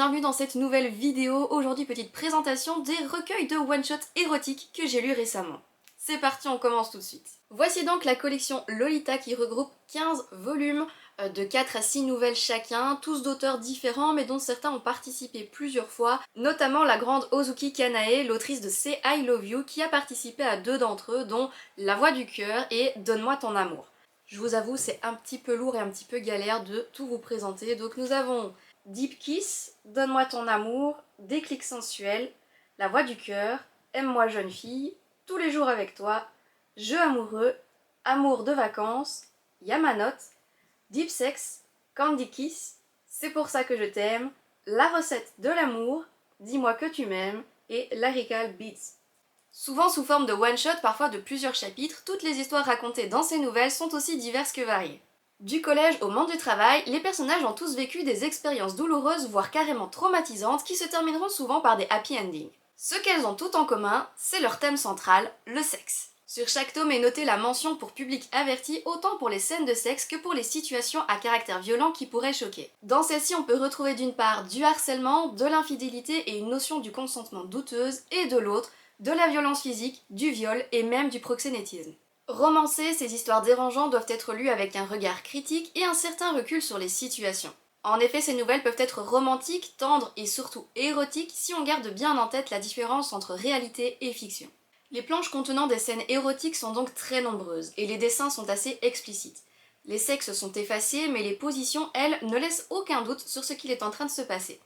bienvenue dans cette nouvelle vidéo. Aujourd'hui, petite présentation des recueils de one-shot érotiques que j'ai lus récemment. C'est parti, on commence tout de suite. Voici donc la collection Lolita qui regroupe 15 volumes de 4 à 6 nouvelles chacun, tous d'auteurs différents mais dont certains ont participé plusieurs fois, notamment la grande Ozuki Kanae, l'autrice de Say I Love You, qui a participé à 2 d'entre eux, dont La Voix du Cœur et Donne-moi ton amour. Je vous avoue, c'est un petit peu lourd et un petit peu galère de tout vous présenter, donc nous avons Deep Kiss, Donne-moi ton amour, Déclic sensuel, La Voix du Cœur, Aime-moi jeune fille, Tous les jours avec toi, Jeu amoureux, Amour de vacances, Yamanot, Deep Sex, Candy Kiss, C'est pour ça que je t'aime, La recette de l'amour, Dis-moi que tu m'aimes et Lyrical Beats. Souvent sous forme de one-shot, parfois de plusieurs chapitres, toutes les histoires racontées dans ces nouvelles sont aussi diverses que variées. Du collège au monde du travail, les personnages ont tous vécu des expériences douloureuses, voire carrément traumatisantes, qui se termineront souvent par des happy endings. Ce qu'elles ont tout en commun, c'est leur thème central, le sexe. Sur chaque tome est notée la mention pour public averti, autant pour les scènes de sexe que pour les situations à caractère violent qui pourraient choquer. Dans celle-ci, on peut retrouver d'une part du harcèlement, de l'infidélité et une notion du consentement douteuse, et de l'autre, de la violence physique, du viol et même du proxénétisme. Romancées, ces histoires dérangeantes doivent être lues avec un regard critique et un certain recul sur les situations. En effet, ces nouvelles peuvent être romantiques, tendres et surtout érotiques si on garde bien en tête la différence entre réalité et fiction. Les planches contenant des scènes érotiques sont donc très nombreuses et les dessins sont assez explicites. Les sexes sont effacés mais les positions, elles, ne laissent aucun doute sur ce qu'il est en train de se passer.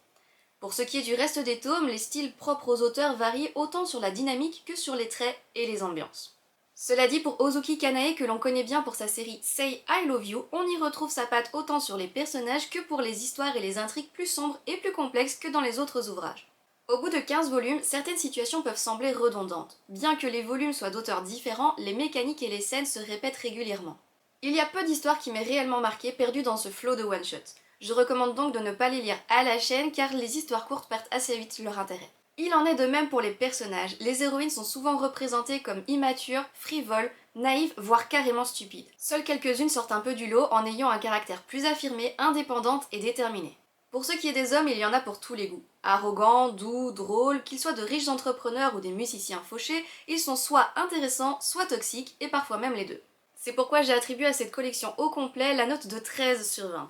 Pour ce qui est du reste des tomes, les styles propres aux auteurs varient autant sur la dynamique que sur les traits et les ambiances. Cela dit, pour Ozuki Kanae, que l'on connaît bien pour sa série Say I Love You, on y retrouve sa patte autant sur les personnages que pour les histoires et les intrigues plus sombres et plus complexes que dans les autres ouvrages. Au bout de 15 volumes, certaines situations peuvent sembler redondantes. Bien que les volumes soient d'auteurs différents, les mécaniques et les scènes se répètent régulièrement. Il y a peu d'histoires qui m'aient réellement marqué perdues dans ce flot de one-shot. Je recommande donc de ne pas les lire à la chaîne car les histoires courtes perdent assez vite leur intérêt. Il en est de même pour les personnages. Les héroïnes sont souvent représentées comme immatures, frivoles, naïves, voire carrément stupides. Seules quelques-unes sortent un peu du lot en ayant un caractère plus affirmé, indépendante et déterminée. Pour ce qui est des hommes, il y en a pour tous les goûts. Arrogants, doux, drôles, qu'ils soient de riches entrepreneurs ou des musiciens fauchés, ils sont soit intéressants, soit toxiques, et parfois même les deux. C'est pourquoi j'ai attribué à cette collection au complet la note de 13 sur 20.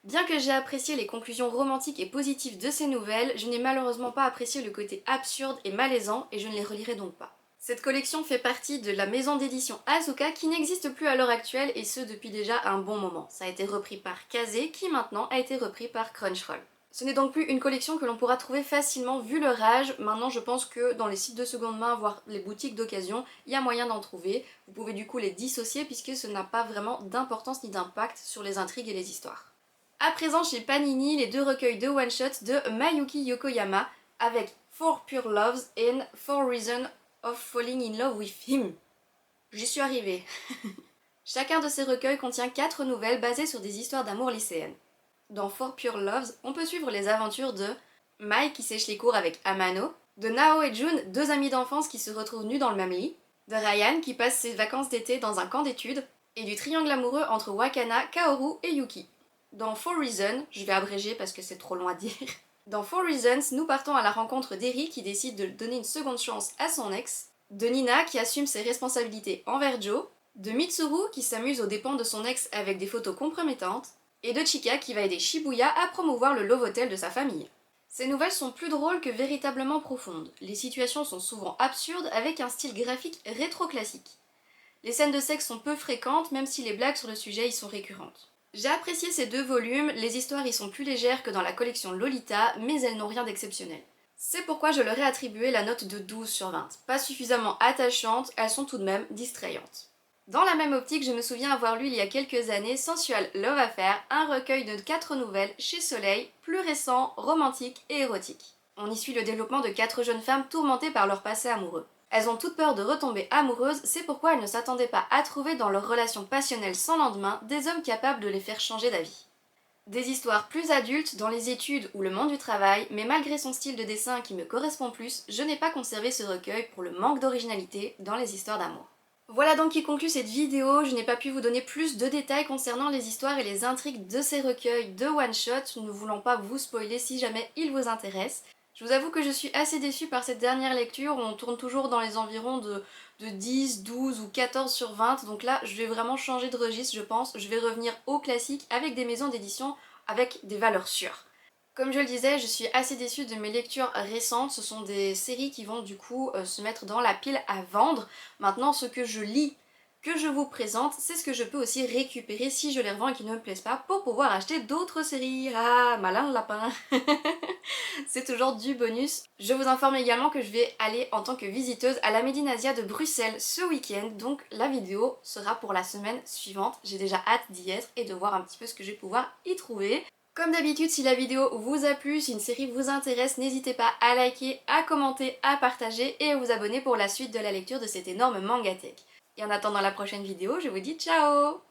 Bien que j'ai apprécié les conclusions romantiques et positives de ces nouvelles, je n'ai malheureusement pas apprécié le côté absurde et malaisant et je ne les relirai donc pas. Cette collection fait partie de la maison d'édition Asuka qui n'existe plus à l'heure actuelle et ce depuis déjà un bon moment. Ça a été repris par Kazé qui maintenant a été repris par Crunchyroll. Ce n'est donc plus une collection que l'on pourra trouver facilement vu leur âge. Maintenant je pense que dans les sites de seconde main, voire les boutiques d'occasion, il y a moyen d'en trouver. Vous pouvez du coup les dissocier puisque ce n'a pas vraiment d'importance ni d'impact sur les intrigues et les histoires. À présent chez Panini, les 2 recueils de one-shot de Mayuki Yokoyama avec 4 Pure Loves and 4 Reasons of Falling in Love with Him. J'y suis arrivée. Chacun de ces recueils contient 4 nouvelles basées sur des histoires d'amour lycéennes. Dans 4 Pure Loves, on peut suivre les aventures de Mai qui sèche les cours avec Amano, de Nao et Jun, 2 amis d'enfance qui se retrouvent nus dans le même lit, de Ryan qui passe ses vacances d'été dans un camp d'études, et du triangle amoureux entre Wakana, Kaoru et Yuki. Dans 4 Reasons, je vais abréger parce que c'est trop long à dire. Dans 4 Reasons, nous partons à la rencontre d'Eri qui décide de donner une seconde chance à son ex, de Nina qui assume ses responsabilités envers Joe, de Mitsuru qui s'amuse aux dépens de son ex avec des photos compromettantes, et de Chika qui va aider Shibuya à promouvoir le love hotel de sa famille. Ces nouvelles sont plus drôles que véritablement profondes. Les situations sont souvent absurdes avec un style graphique rétro-classique. Les scènes de sexe sont peu fréquentes même si les blagues sur le sujet y sont récurrentes. J'ai apprécié ces 2 volumes, les histoires y sont plus légères que dans la collection Lolita, mais elles n'ont rien d'exceptionnel. C'est pourquoi je leur ai attribué la note de 12 sur 20. Pas suffisamment attachantes, elles sont tout de même distrayantes. Dans la même optique, je me souviens avoir lu il y a quelques années Sensual Love Affair, un recueil de 4 nouvelles chez Soleil, plus récent, romantique et érotique. On y suit le développement de 4 jeunes femmes tourmentées par leur passé amoureux. Elles ont toute peur de retomber amoureuses, c'est pourquoi elles ne s'attendaient pas à trouver dans leur relation passionnelle sans lendemain des hommes capables de les faire changer d'avis. Des histoires plus adultes dans les études ou le monde du travail, mais malgré son style de dessin qui me correspond plus, je n'ai pas conservé ce recueil pour le manque d'originalité dans les histoires d'amour. Voilà donc qui conclut cette vidéo, je n'ai pas pu vous donner plus de détails concernant les histoires et les intrigues de ces recueils de one-shot, ne voulant pas vous spoiler si jamais ils vous intéressent. Je vous avoue que je suis assez déçue par cette dernière lecture, on tourne toujours dans les environs de 10, 12 ou 14 sur 20, donc là je vais vraiment changer de registre je pense, je vais revenir au classique avec des maisons d'édition avec des valeurs sûres. Comme je le disais, je suis assez déçue de mes lectures récentes, ce sont des séries qui vont du coup se mettre dans la pile à vendre. Maintenant, ce que je lis, que je vous présente, c'est ce que je peux aussi récupérer si je les revends et qu'ils ne me plaisent pas pour pouvoir acheter d'autres séries. Ah, malin le lapin. C'est toujours du bonus. Je vous informe également que je vais aller en tant que visiteuse à la Made in Asia de Bruxelles ce week-end, donc la vidéo sera pour la semaine suivante. J'ai déjà hâte d'y être et de voir un petit peu ce que je vais pouvoir y trouver. Comme d'habitude, si la vidéo vous a plu, si une série vous intéresse, n'hésitez pas à liker, à commenter, à partager et à vous abonner pour la suite de la lecture de cet énorme manga tech. Et en attendant la prochaine vidéo, je vous dis ciao!